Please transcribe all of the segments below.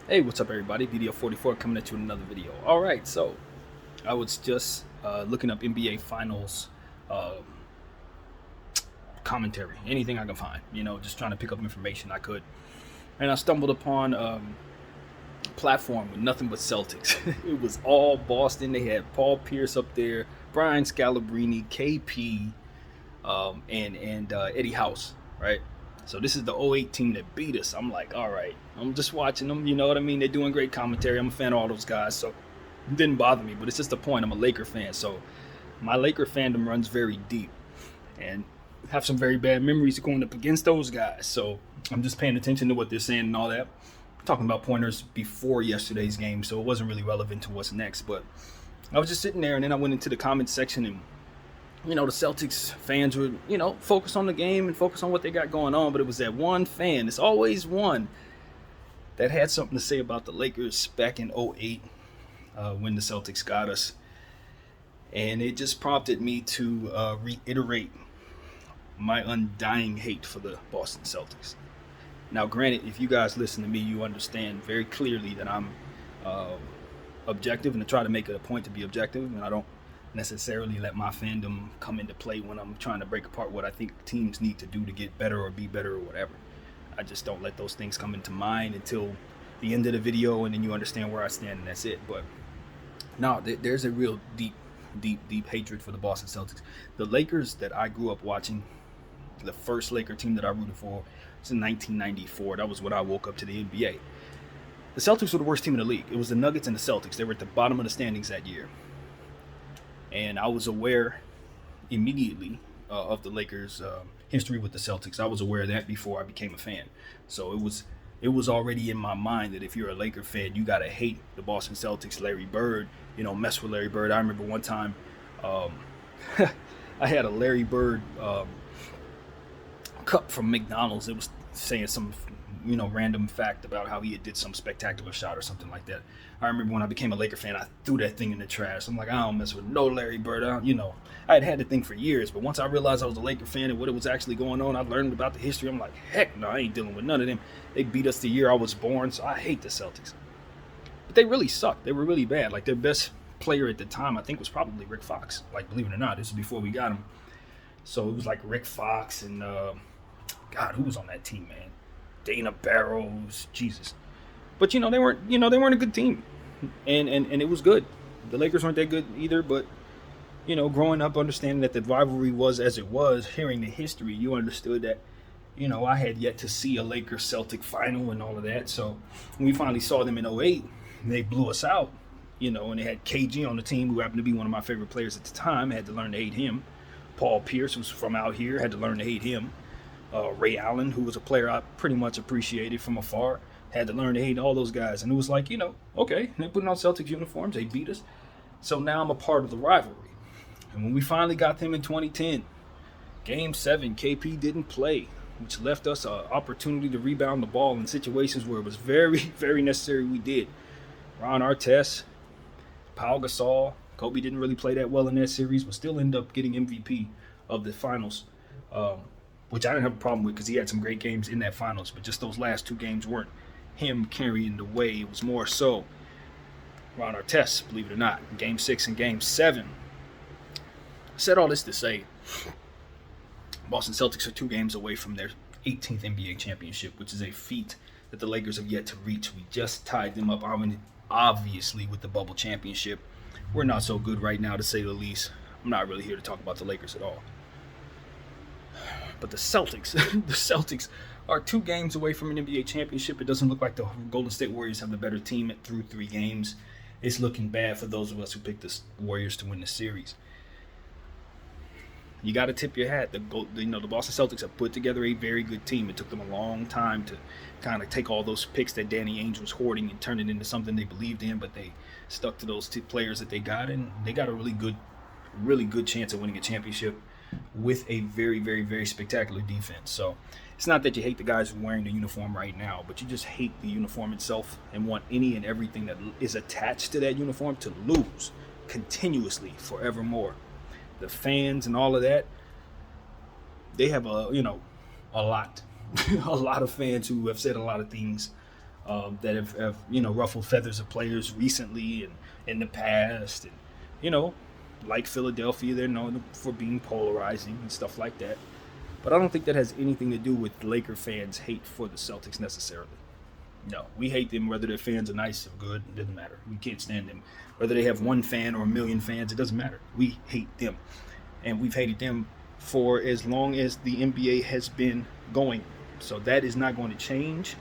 Hey, what's up, everybody? Video 44 coming at you with another video. All right, so I was just looking up NBA Finals uh, commentary, anything I can find, just trying to pick up information I could. And I stumbled upon a platform with nothing but Celtics. It was all Boston. They had Paul Pierce up there, Brian Scalabrine, KP, and Eddie House, right? So this is the '08 team that beat us. I'm like, all right, I'm just watching them. You know what I mean? They're doing great commentary. I'm a fan of all those guys, so it didn't bother me. But it's just the point. I'm a Laker fan, so my Laker fandom runs very deep, and have some very bad memories going up against those guys. So I'm just paying attention to what they're saying and all that. Talking about pointers before yesterday's game, so it wasn't really relevant to what's next. But I was just sitting there, and then I went into the comments section, and the Celtics fans would, focus on the game and focus on what they got going on. But it was that one fan, it's always one, that had something to say about the Lakers back in '08 when the Celtics got us. And it just prompted me to reiterate my undying hate for the Boston Celtics. Now, granted, if you guys listen to me, you understand very clearly that I'm uh, objective and to try to make it a point to be objective, and I don't necessarily let my fandom come into play when I'm trying to break apart what I think teams need to do to get better or be better or whatever. I just don't let those things come into mind until the end of the video, and then you understand where I stand, and that's it. But no, there's a real deep hatred for the Boston Celtics. The Lakers that I grew up watching, the first Laker team that I rooted for was in 1994. That was when I woke up to the NBA. The Celtics were the worst team in the league. It was the Nuggets and the Celtics. They were at the bottom of the standings that year. And I was aware immediately of the Lakers' history with the Celtics. I was aware of that before I became a fan. So it was already in my mind that if you're a Laker fan, you gotta hate the Boston Celtics, Larry Bird. Mess with Larry Bird. I remember one time, um, I had a Larry Bird cup from McDonald's. It was saying some random fact about how he had did some spectacular shot or something like that. I remember when I became a Laker fan, I threw that thing in the trash. I'm like, I don't mess with no Larry Bird. I had the thing for years, but once I realized I was a Laker fan and what was actually going on, I learned about the history. I'm like, heck no, I ain't dealing with none of them. They beat us the year I was born, so I hate the Celtics. But they really sucked. They were really bad. Like, their best player at the time, I think, was probably Rick Fox. Like, believe it or not, this is before we got him. So it was like Rick Fox and God, who was on that team, man? Dana Barrows, Jesus. But they weren't a good team, and it was good. The Lakers weren't that good either, but growing up, understanding that the rivalry was as it was, hearing the history, you understood that. I had yet to see a Lakers Celtic final and all of that. So when we finally saw them in '08, they blew us out. And they had KG on the team, who happened to be one of my favorite players at the time. I had to learn to hate him. Paul Pierce, who's from out here, had to learn to hate him. Ray Allen, who was a player I pretty much appreciated from afar, had to learn to hate all those guys. And it was like, okay, they're putting on Celtics uniforms, they beat us. So now I'm a part of the rivalry. And when we finally got them in 2010, Game 7, KP didn't play, which left us an opportunity to rebound the ball in situations where it was very, very necessary we did. Ron Artest, Paul Gasol, Kobe didn't really play that well in that series, but still ended up getting MVP of the finals. Which I didn't have a problem with because he had some great games in that finals, but just those last two games weren't him carrying the way. It was more so Ron Artest, believe it or not, in Game 6 and Game 7. I said all this to say Boston Celtics are 2 games away from their 18th NBA championship, which is a feat that the Lakers have yet to reach. We just tied them up, obviously, with the bubble championship. We're not so good right now, to say the least. I'm not really here to talk about the Lakers at all. But the Celtics, the Celtics are 2 games away from an NBA championship. It doesn't look like the Golden State Warriors have the better team through 3 games. It's looking bad for those of us who picked the Warriors to win the series. You got to tip your hat. The Boston Celtics have put together a very good team. It took them a long time to kind of take all those picks that Danny Ainge was hoarding and turn it into something they believed in, but they stuck to those 2 players that they got, and they got a really good chance of winning a championship with a very, very, very spectacular defense. So it's not that you hate the guys who are wearing the uniform right now, but you just hate the uniform itself and want any and everything that is attached to that uniform to lose continuously forevermore. The fans and all of that, they have a lot a lot of fans who have said a lot of things that have ruffled feathers of players recently and in the past, and you know, like Philadelphia, they're known for being polarizing and stuff like that. But I don't think that has anything to do with Laker fans' hate for the Celtics necessarily. No, we hate them whether their fans are nice or good. It doesn't matter. We can't stand them. Whether they have one fan or a million fans, it doesn't matter. We hate them. And we've hated them for as long as the NBA has been going. So that is not going to change.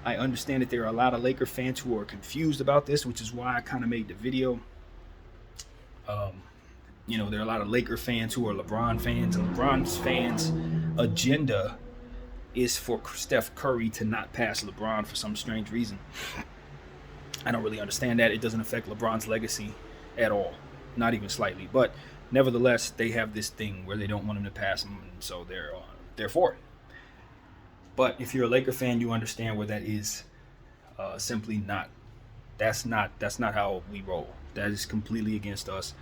I understand that there are a lot of Laker fans who are confused about this, which is why I kind of made the video. There are a lot of Laker fans who are LeBron fans, and LeBron's fans' agenda is for Steph Curry to not pass LeBron for some strange reason. I don't really understand that. It doesn't affect LeBron's legacy at all, not even slightly. But nevertheless, they have this thing where they don't want him to pass him, and so they're for it. But if you're a Laker fan, you understand where that is simply not. That's not how we roll. That is completely against us.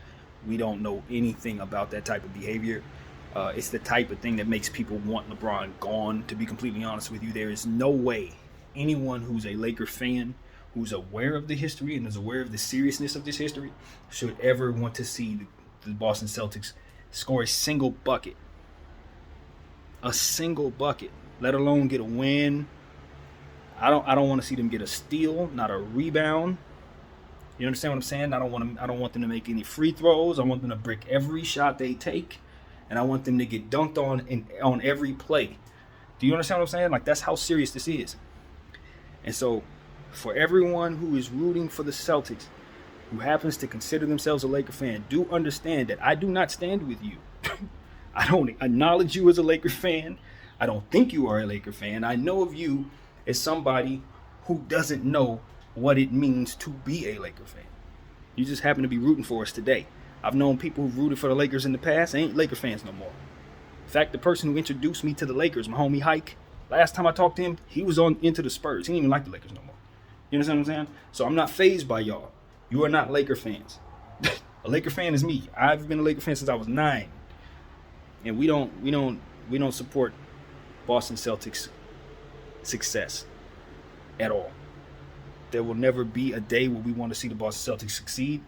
We don't know anything about that type of behavior. It's the type of thing that makes people want LeBron gone, to be completely honest with you. There is no way anyone who's a Laker fan, who's aware of the history and is aware of the seriousness of this history, should ever want to see the Boston Celtics score a single bucket. A single bucket, let alone get a win. I don't want to see them get a steal, not a rebound. You understand what I'm saying? I don't want them to make any free throws. I want them to break every shot they take, and I want them to get dunked on every play. Do you understand what I'm saying? Like, that's how serious this is. And so, for everyone who is rooting for the Celtics, who happens to consider themselves a Laker fan, do understand that I do not stand with you. I don't acknowledge you as a Laker fan. I don't think you are a Laker fan. I know of you as somebody who doesn't know what it means to be a Laker fan. You just happen to be rooting for us today. I've known people who've rooted for the Lakers in the past, ain't Laker fans no more. In fact, the person who introduced me to the Lakers, my homie Hike, last time I talked to him, he was on into the Spurs. He didn't even like the Lakers no more. You understand what I'm saying? So I'm not fazed by y'all. You are not Laker fans. A Laker fan is me. I've been a Laker fan since I was 9. And we don't support Boston Celtics success at all. There will never be a day where we want to see the Boston Celtics succeed.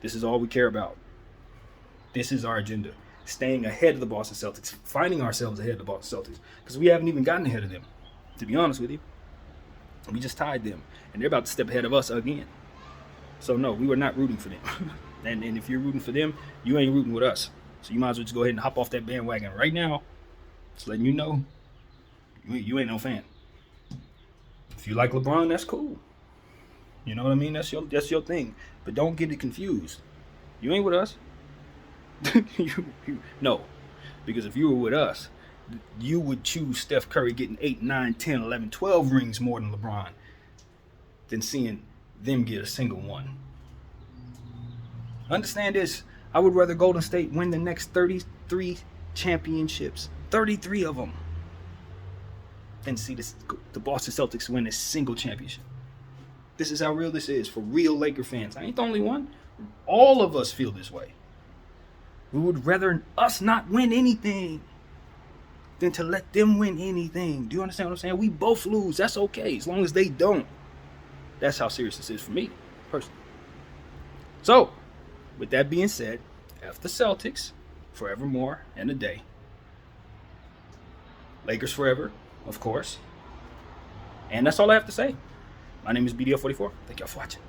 This is all we care about. This is our agenda. Staying ahead of the Boston Celtics. Finding ourselves ahead of the Boston Celtics. Because we haven't even gotten ahead of them, to be honest with you. We just tied them. And they're about to step ahead of us again. So no, we were not rooting for them. and if you're rooting for them, you ain't rooting with us. So you might as well just go ahead and hop off that bandwagon right now. Just letting you know, you ain't no fan. If you like LeBron, that's cool. You know what I mean? That's your thing. But don't get it confused. You ain't with us. No. Because if you were with us, you would choose Steph Curry getting 8, 9, 10, 11, 12 rings more than LeBron than seeing them get a single one. Understand this. I would rather Golden State win the next 33 championships. 33 of them. Than see the Boston Celtics win a single championship. This is how real this is for real Laker fans. I ain't the only one. All of us feel this way. We would rather us not win anything than to let them win anything. Do you understand what I'm saying? We both lose. That's okay, as long as they don't. That's how serious this is for me, personally. So, with that being said, F the Celtics forevermore and a day. Lakers forever, of course. And that's all I have to say. My name is BDL44. Thank y'all for watching.